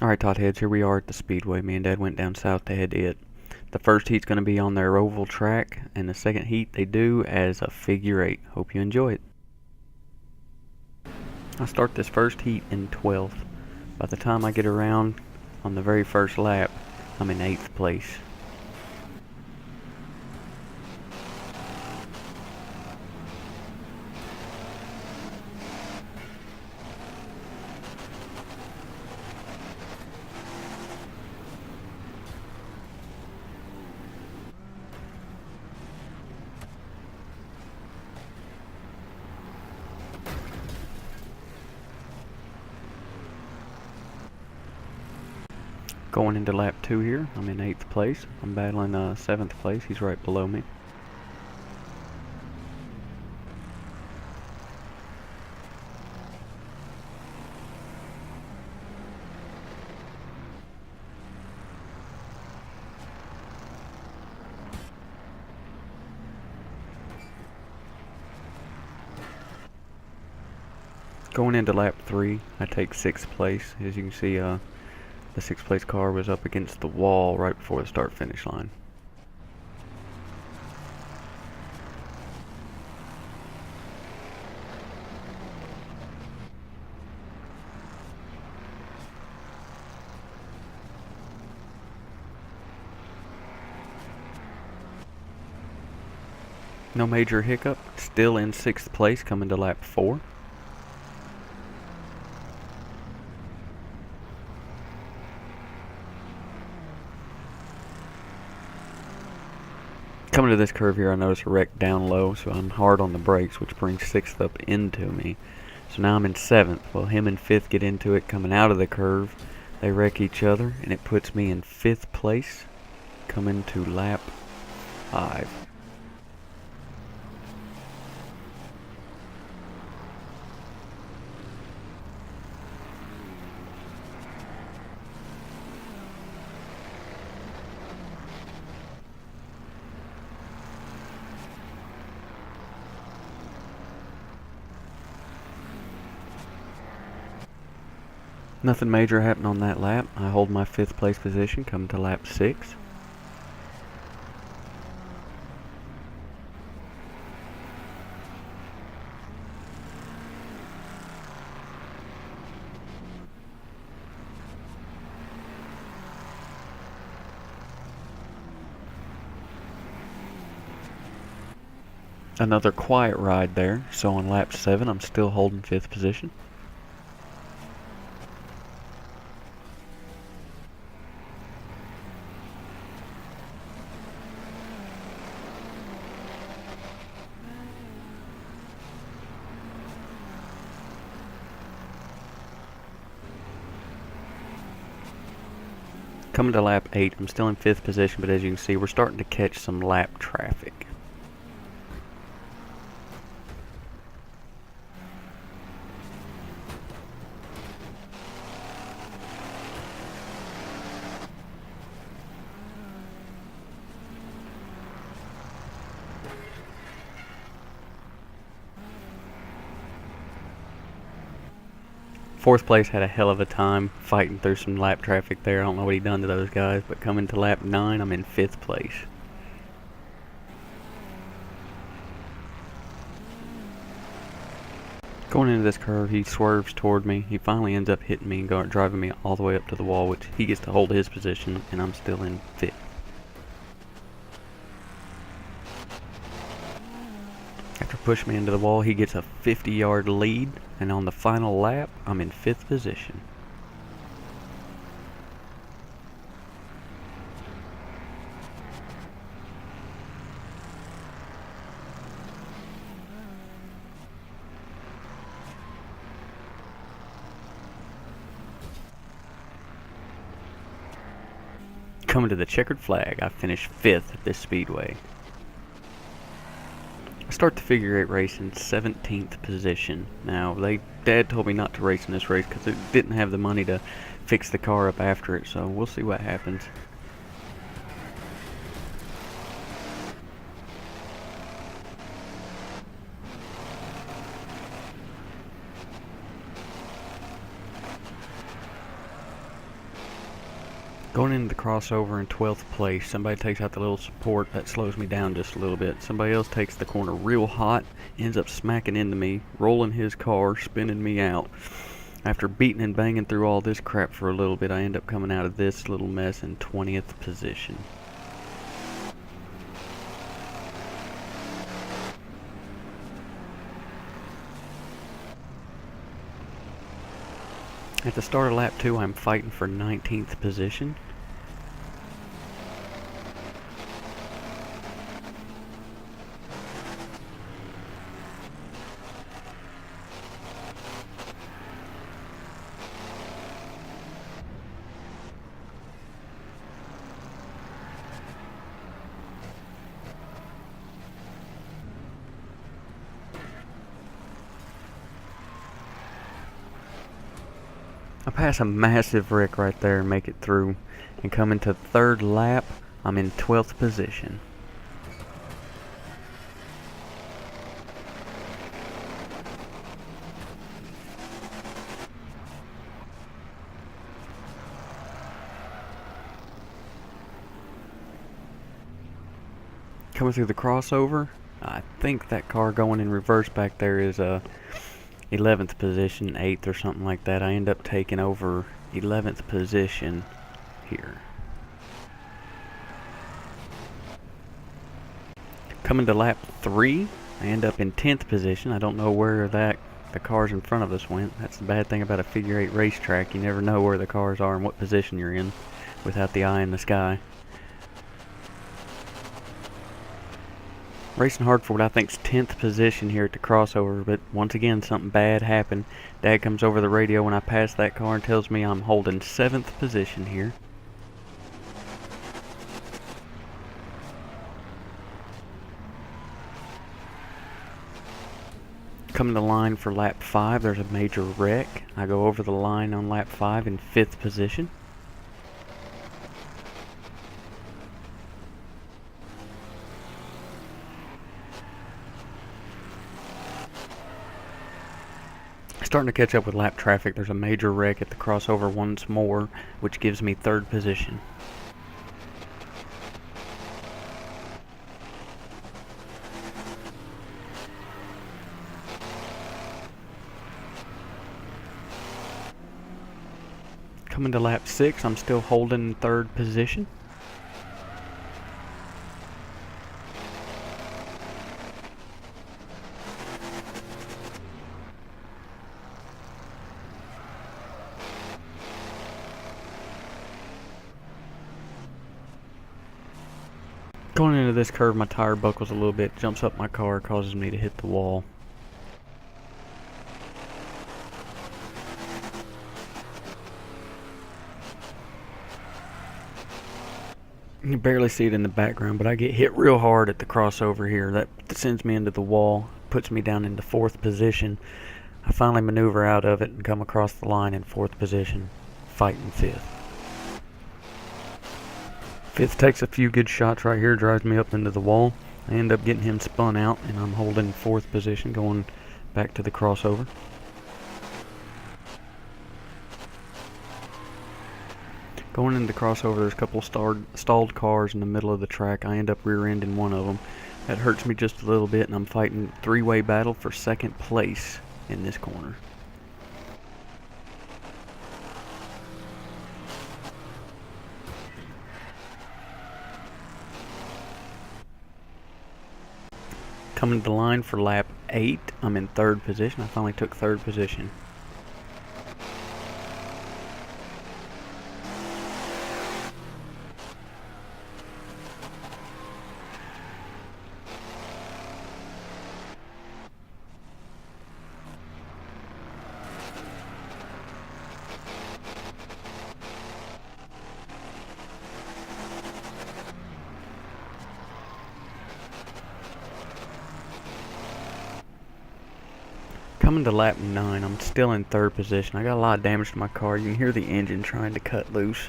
Alright, Totheads, here we are at the Speedway. Me and Dad went down south to head to it. The first heat's going to be on their oval track, and the second heat they do as a figure eight. Hope you enjoy it. I start this first heat in 12th. By the time I get around on the very first lap, I'm in 8th place. Going into lap 2 here, I'm in 8th place. I'm battling 7th place, he's right below me. Going into lap 3, I take 6th place. As you can see, the 6th place car was up against the wall right before the start finish line. No major hiccup, still in 6th place coming to lap 4. Coming to this curve here, I notice a wreck down low, so I'm hard on the brakes, which brings 6th up into me. So now I'm in 7th. Well, him and 5th get into it coming out of the curve. They wreck each other, and it puts me in 5th place, coming to lap 5. Nothing major happened on that lap. I hold my 5th place position coming to lap 6. Another quiet ride there, so on lap 7 I'm still holding 5th position. Coming to lap 8, I'm still in 5th position, but as you can see, we're starting to catch some lap traffic. Fourth place had a hell of a time fighting through some lap traffic there. I don't know what he done to those guys, but coming to lap 9, I'm in 5th place. Going into this curve, he swerves toward me. He finally ends up hitting me and driving me all the way up to the wall, which he gets to hold his position, and I'm still in 5th. After pushing me into the wall, he gets a 50-yard lead, and on the final lap, I'm in 5th position. Coming to the checkered flag, I finished 5th at this speedway. I start the figure 8 race in 17th position. Now, Dad told me not to race in this race because it didn't have the money to fix the car up after it, so we'll see what happens. Going into the crossover in 12th place, somebody takes out the little support, that slows me down just a little bit. Somebody else takes the corner real hot, ends up smacking into me, rolling his car, spinning me out. After beating and banging through all this crap for a little bit, I end up coming out of this little mess in 20th position. At the start of lap 2, I'm fighting for 19th position. I pass a massive wreck right there and make it through. And come into third lap, I'm in 12th position. Coming through the crossover, I think that car going in reverse back there is 11th position, 8th or something like that. I end up taking over 11th position here. Coming to lap 3, I end up in 10th position. I don't know where the cars in front of us went. That's the bad thing about a figure 8 racetrack. You never know where the cars are and what position you're in without the eye in the sky. Racing hard for what I think's 10th position here at the crossover, but once again something bad happened. Dad comes over the radio when I pass that car and tells me I'm holding 7th position here. Coming to the line for lap 5, there's a major wreck. I go over the line on lap 5 in 5th position. Starting to catch up with lap traffic. There's a major wreck at the crossover once more, which gives me 3rd position. Coming to lap 6, I'm still holding 3rd position. Going into this curve, my tire buckles a little bit, jumps up my car, causes me to hit the wall. You can barely see it in the background, but I get hit real hard at the crossover here. That sends me into the wall, puts me down into 4th position. I finally maneuver out of it and come across the line in 4th position, fighting 5th. 5th takes a few good shots right here, drives me up into the wall. I end up getting him spun out, and I'm holding 4th position, going back to the crossover. Going into the crossover, there's a couple stalled cars in the middle of the track. I end up rear-ending one of them. That hurts me just a little bit, and I'm fighting 3-way battle for 2nd place in this corner. Coming to the line for lap 8, I'm in 3rd position. I finally took 3rd position. Coming to lap 9, I'm still in 3rd position. I got a lot of damage to my car. You can hear the engine trying to cut loose.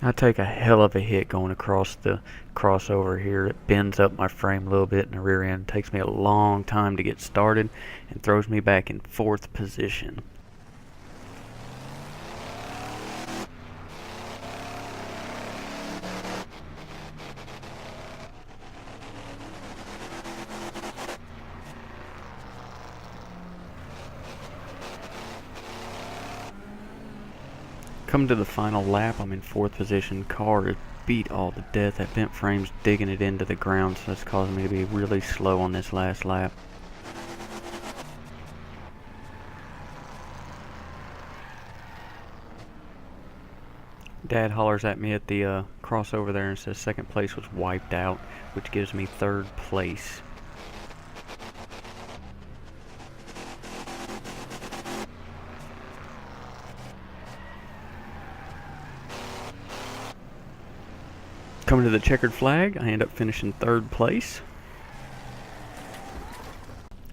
I take a hell of a hit going across the crossover here. It bends up my frame a little bit in the rear end. It takes me a long time to get started and throws me back in 4th position. Coming to the final lap, I'm in 4th position. Car is beat all to death. That bent frame's digging it into the ground, so that's causing me to be really slow on this last lap. Dad hollers at me at the crossover there and says 2nd place was wiped out, which gives me 3rd place. Coming to the checkered flag, I end up finishing 3rd place.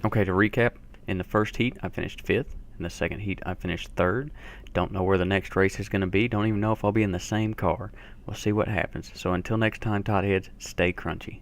Okay, to recap, in the first heat I finished 5th. In the second heat I finished 3rd. Don't know where the next race is going to be. Don't even know if I'll be in the same car. We'll see what happens. So until next time, Totheads, stay crunchy.